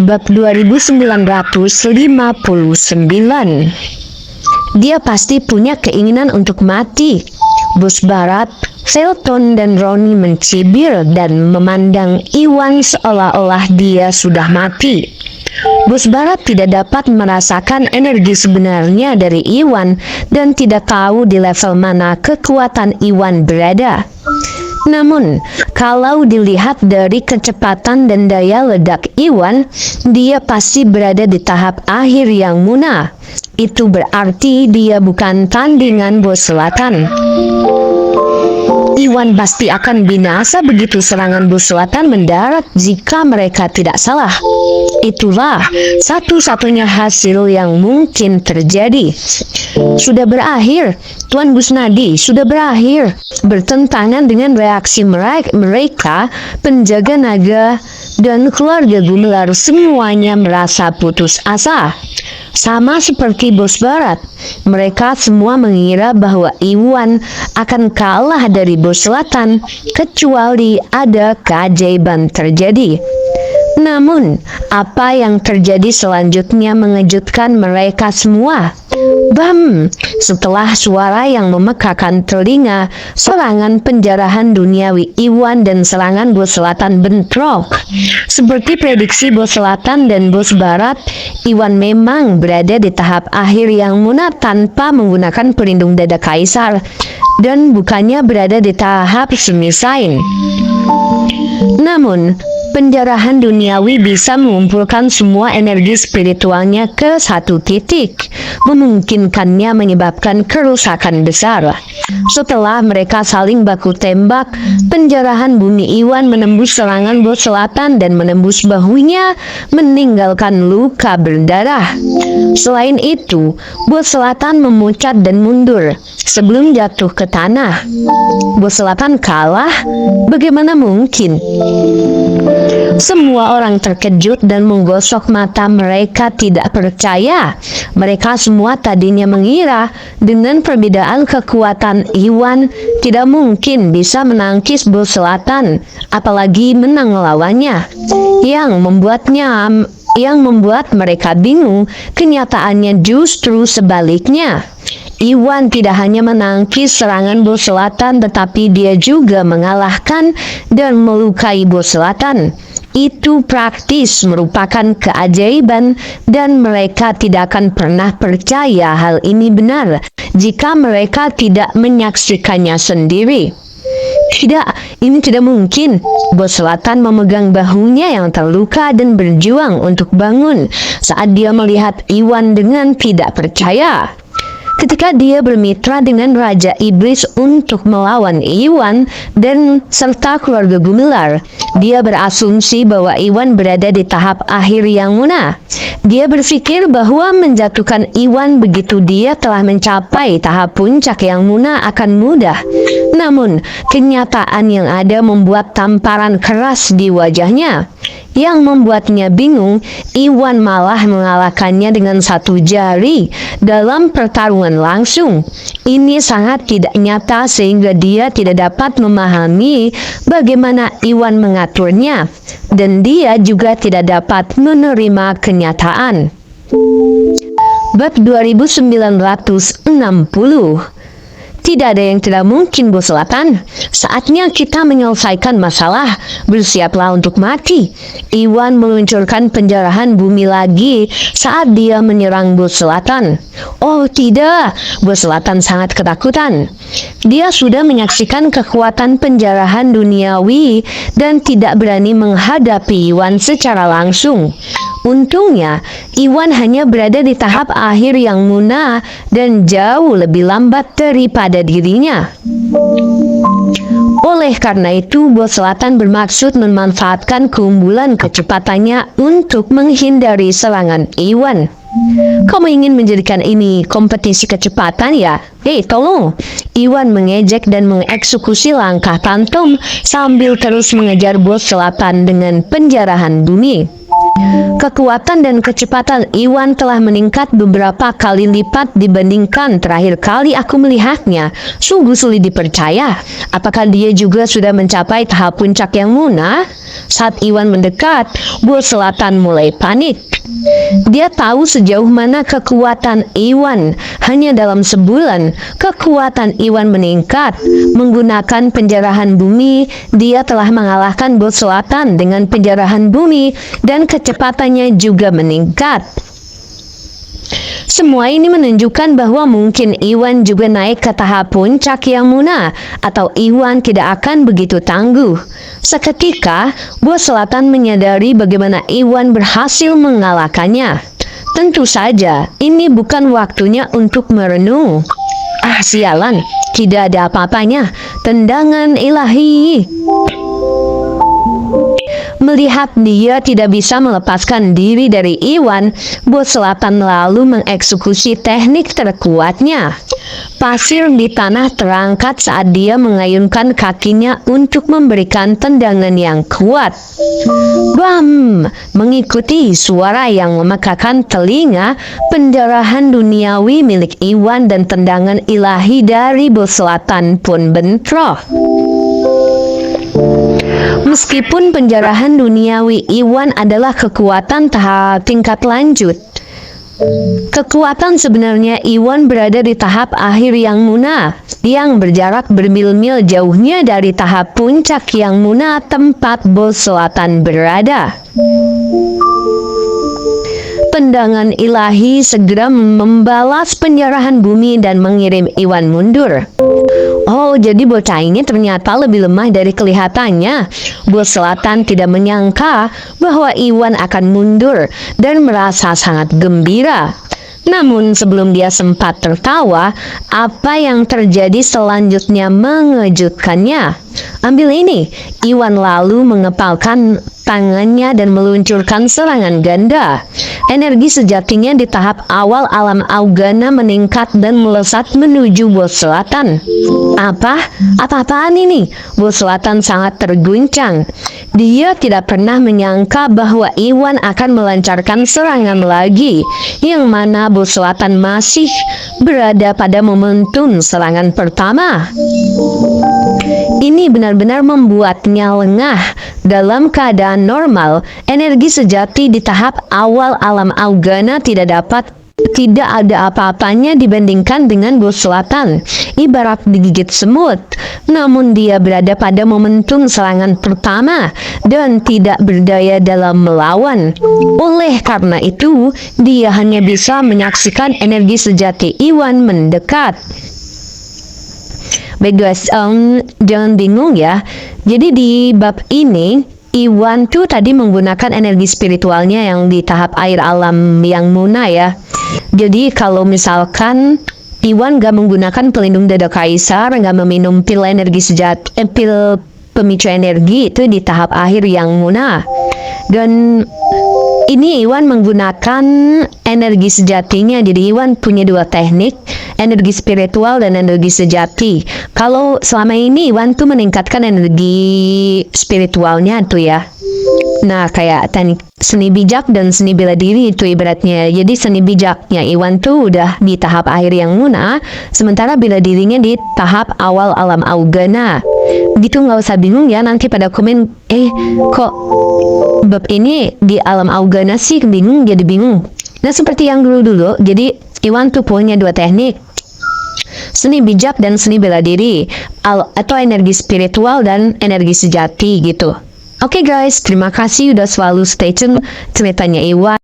Bab 2959. Dia pasti punya keinginan untuk mati. Bos Barat, Felton dan Ronnie mencibir dan memandang Iwan seolah-olah dia sudah mati. Bos Barat tidak dapat merasakan energi sebenarnya dari Iwan dan tidak tahu di level mana kekuatan Iwan berada. Namun, kalau dilihat dari kecepatan dan daya ledak Iwan, dia pasti berada di tahap akhir yang munah. Itu berarti dia bukan tandingan Bos Selatan. Iwan pasti akan binasa begitu serangan Bos Selatan mendarat jika mereka tidak salah. Itulah satu-satunya hasil yang mungkin terjadi. Sudah berakhir, Tuan Busnadi, sudah berakhir. Bertentangan dengan reaksi mereka, penjaga naga dan keluarga Gumelar semuanya merasa putus asa. Sama seperti Bos Barat, mereka semua mengira bahwa Iwan akan kalah dari Bos Selatan, kecuali ada keajaiban terjadi. Namun, apa yang terjadi selanjutnya mengejutkan mereka semua. Bam! Setelah suara yang memekakan telinga, serangan penjarahan duniawi Iwan dan serangan Bos Selatan bentrok. Seperti prediksi Bos Selatan dan Bos Barat, Iwan memang berada di tahap akhir yang munah tanpa menggunakan pelindung dada kaisar, dan bukannya berada di tahap semisain. Namun, penjarahan duniawi bisa mengumpulkan semua energi spiritualnya ke satu titik, memungkinkannya menyebabkan kerusakan besar. Setelah mereka saling baku tembak, penjarahan bumi Iwan menembus serangan Bos Selatan dan menembus bahunya, meninggalkan luka berdarah. Selain itu, Bos Selatan memucat dan mundur sebelum jatuh ke tanah. Bos Selatan kalah? Bagaimana mungkin? Semua orang terkejut dan menggosok mata, mereka tidak percaya. Mereka semua tadinya mengira dengan perbedaan kekuatan Iwan tidak mungkin bisa menangkis Bos Selatan, apalagi menang lawannya. Yang membuat mereka bingung, kenyataannya justru sebaliknya. Iwan tidak hanya menangkis serangan Bos Selatan, tetapi dia juga mengalahkan dan melukai Bos Selatan. Itu praktis merupakan keajaiban dan mereka tidak akan pernah percaya hal ini benar jika mereka tidak menyaksikannya sendiri. Tidak, ini tidak mungkin. Bos Selatan memegang bahunya yang terluka dan berjuang untuk bangun saat dia melihat Iwan dengan tidak percaya. Ketika dia bermitra dengan Raja Iblis untuk melawan Iwan dan serta keluarga Gumelar, dia berasumsi bahwa Iwan berada di tahap akhir yang munah. Dia berpikir bahwa menjatuhkan Iwan begitu dia telah mencapai tahap puncak yang munah akan mudah. Namun, kenyataan yang ada membuat tamparan keras di wajahnya. Yang membuatnya bingung, Iwan malah mengalahkannya dengan satu jari dalam pertarungan langsung. Ini sangat tidak nyata sehingga dia tidak dapat memahami bagaimana Iwan mengaturnya, dan dia juga tidak dapat menerima kenyataan. Bab 2960. Tidak ada yang tidak mungkin, Bos Selatan. Saatnya kita menyelesaikan masalah. Bersiaplah untuk mati. Iwan meluncurkan penjarahan bumi lagi saat dia menyerang Bos Selatan. Oh tidak, Bos Selatan sangat ketakutan. Dia sudah menyaksikan kekuatan penjarahan duniawi dan tidak berani menghadapi Iwan secara langsung. Untungnya, Iwan hanya berada di tahap akhir yang munah dan jauh lebih lambat daripada dirinya. Oleh karena itu, Bos Selatan bermaksud memanfaatkan keunggulan kecepatannya untuk menghindari serangan Iwan. Kamu ingin menjadikan ini kompetisi kecepatan ya? Hei, tolong! Iwan mengejek dan mengeksekusi langkah pantom sambil terus mengejar Bos Selatan dengan penjarahan bumi. Kekuatan dan kecepatan Iwan telah meningkat beberapa kali lipat dibandingkan terakhir kali aku melihatnya. Sungguh sulit dipercaya. Apakah dia juga sudah mencapai tahap puncak yang munah? Saat Iwan mendekat, Bos Selatan mulai panik. Dia tahu sejauh mana kekuatan Iwan. Hanya dalam sebulan, kekuatan Iwan meningkat. Menggunakan penjarahan bumi, dia telah mengalahkan Bos Selatan dengan penjarahan bumi dan kecepatannya juga meningkat. Semua ini menunjukkan bahwa mungkin Iwan juga naik ke tahap puncak yang munah, atau Iwan tidak akan begitu tangguh. Seketika, Bos Selatan menyadari bagaimana Iwan berhasil mengalahkannya. Tentu saja, ini bukan waktunya untuk merenung. Ah, sialan, tidak ada apa-apanya. Tendangan ilahi. Melihat dia tidak bisa melepaskan diri dari Iwan, Bos Selatan lalu mengeksekusi teknik terkuatnya. Pasir di tanah terangkat saat dia mengayunkan kakinya untuk memberikan tendangan yang kuat. Bam! Mengikuti suara yang memekakan telinga, pendarahan duniawi milik Iwan dan tendangan ilahi dari Bos Selatan pun bentrok. Meskipun penjarahan duniawi Iwan adalah kekuatan tahap tingkat lanjut, kekuatan sebenarnya Iwan berada di tahap akhir yang munah, yang berjarak bermil-mil jauhnya dari tahap puncak yang munah tempat Bos Selatan berada. Tendangan ilahi segera membalas penjarahan bumi dan mengirim Iwan mundur. Oh, jadi bocah ini ternyata lebih lemah dari kelihatannya. Bos Selatan tidak menyangka bahwa Iwan akan mundur dan merasa sangat gembira. Namun sebelum dia sempat tertawa, apa yang terjadi selanjutnya mengejutkannya. Ambil ini, Iwan lalu mengepalkan tangannya dan meluncurkan serangan ganda. Energi sejatinya di tahap awal alam Augana meningkat dan melesat menuju Bos Selatan. Apa-apaan ini? Bos Selatan sangat terguncang. Dia tidak pernah menyangka bahwa Iwan akan melancarkan serangan lagi, yang mana Bos Selatan masih berada pada momentum serangan pertama. Ini benar-benar membuatnya lengah. Dalam keadaan normal, energi sejati di tahap awal alam Augana tidak ada apa-apanya dibandingkan dengan Bos Selatan, ibarat digigit semut. Namun dia berada pada momentum serangan pertama dan tidak berdaya dalam melawan. Oleh karena itu, dia hanya bisa menyaksikan energi sejati Iwan mendekat. Baik guys, jangan bingung ya. Jadi di bab ini, Iwan tuh tadi menggunakan energi spiritualnya yang di tahap air alam yang munah ya. Jadi kalau misalkan Iwan gak menggunakan pelindung dada kaisar, gak meminum pil energi pil pemicu energi itu di tahap akhir yang munah. Dan ini Iwan menggunakan energi sejatinya. Jadi Iwan punya dua teknik, energi spiritual dan energi sejati. Kalau selama ini Iwan tuh meningkatkan energi spiritualnya tuh ya. Nah, kayak teknik seni bijak dan seni bela diri itu ibaratnya. Jadi seni bijaknya Iwan tuh udah di tahap akhir yang munah, sementara bela dirinya di tahap awal alam Augana. Gitu, nggak usah bingung ya nanti pada komen, kok bab ini di alam Augana sih bingung, jadi bingung. Nah, seperti yang dulu-dulu, jadi Iwan tuh punya dua teknik, seni bijak dan seni bela diri, atau energi spiritual dan energi sejati gitu. Oke guys, terima kasih udah selalu stay tune ceritanya Iwan.